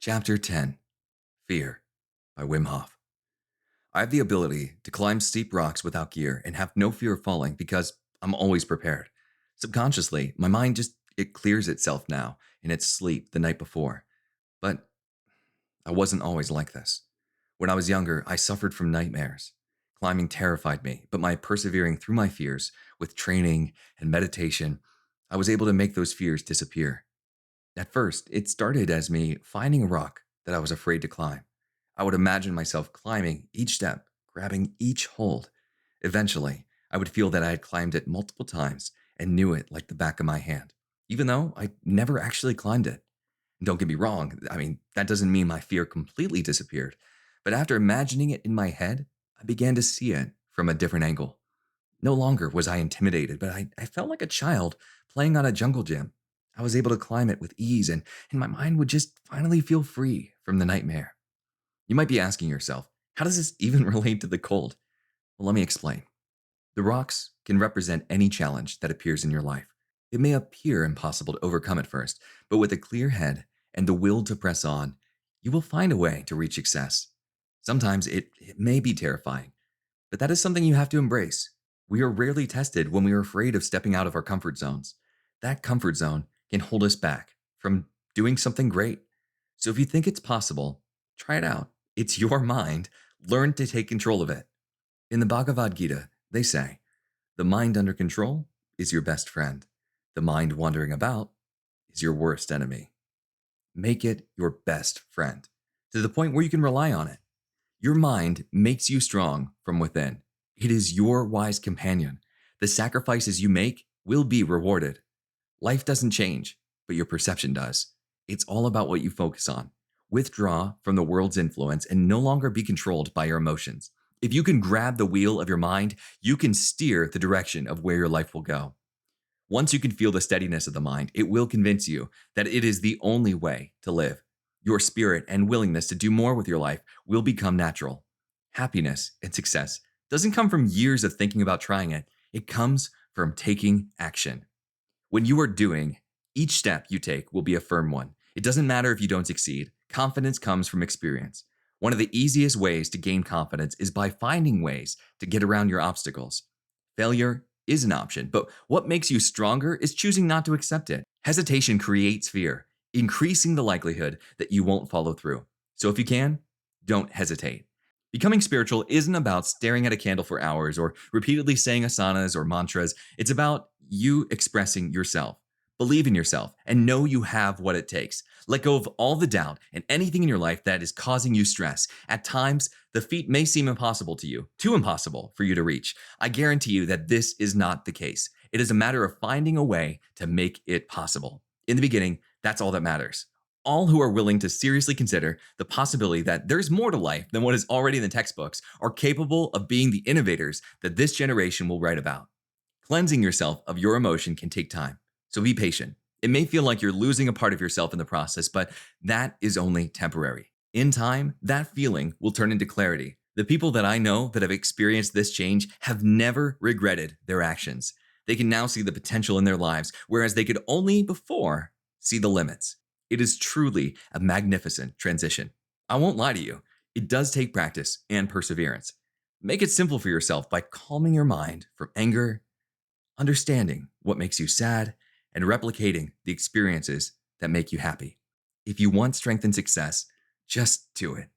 Chapter 10 Fear by Wim Hof. I have the ability to climb steep rocks without gear and have no fear of falling because I'm always prepared. Subconsciously, my mind it clears itself now in its sleep the night before. But I wasn't always like this. When I was younger, I suffered from nightmares. Climbing terrified me, but by persevering through my fears with training and meditation, I was able to make those fears disappear. At first, it started as me finding a rock that I was afraid to climb. I would imagine myself climbing each step, grabbing each hold. Eventually, I would feel that I had climbed it multiple times and knew it like the back of my hand, even though I never actually climbed it. And don't get me wrong, that doesn't mean my fear completely disappeared. But after imagining it in my head, I began to see it from a different angle. No longer was I intimidated, but I felt like a child playing on a jungle gym. I was able to climb it with ease, and my mind would just finally feel free from the nightmare. You might be asking yourself, how does this even relate to the cold? Well, let me explain. The rocks can represent any challenge that appears in your life. It may appear impossible to overcome at first, but with a clear head and the will to press on, you will find a way to reach success. Sometimes it may be terrifying, but that is something you have to embrace. We are rarely tested when we are afraid of stepping out of our comfort zones. That comfort zone can hold us back from doing something great. So if you think it's possible, try it out. It's your mind. Learn to take control of it. In the Bhagavad Gita, they say, the mind under control is your best friend. The mind wandering about is your worst enemy. Make it your best friend to the point where you can rely on it. Your mind makes you strong from within. It is your wise companion. The sacrifices you make will be rewarded. Life doesn't change, but your perception does. It's all about what you focus on. Withdraw from the world's influence and no longer be controlled by your emotions. If you can grab the wheel of your mind, you can steer the direction of where your life will go. Once you can feel the steadiness of the mind, it will convince you that it is the only way to live. Your spirit and willingness to do more with your life will become natural. Happiness and success doesn't come from years of thinking about trying it. It comes from taking action. When you are doing, each step you take will be a firm one. It doesn't matter if you don't succeed. Confidence comes from experience. One of the easiest ways to gain confidence is by finding ways to get around your obstacles. Failure is an option, but what makes you stronger is choosing not to accept it. Hesitation creates fear, increasing the likelihood that you won't follow through. So if you can, don't hesitate. Becoming spiritual isn't about staring at a candle for hours or repeatedly saying asanas or mantras. It's about you expressing yourself. Believe in yourself and know you have what it takes. Let go of all the doubt and anything in your life that is causing you stress. At times, the feat may seem impossible to you, too impossible for you to reach. I guarantee you that this is not the case. It is a matter of finding a way to make it possible. In the beginning, that's all that matters. All who are willing to seriously consider the possibility that there's more to life than what is already in the textbooks are capable of being the innovators that this generation will write about. Cleansing yourself of your emotion can take time, so be patient. It may feel like you're losing a part of yourself in the process, but that is only temporary. In time, that feeling will turn into clarity. The people that I know that have experienced this change have never regretted their actions. They can now see the potential in their lives, whereas they could only before see the limits. It is truly a magnificent transition. I won't lie to you, it does take practice and perseverance. Make it simple for yourself by calming your mind from anger, understanding what makes you sad, and replicating the experiences that make you happy. If you want strength and success, just do it.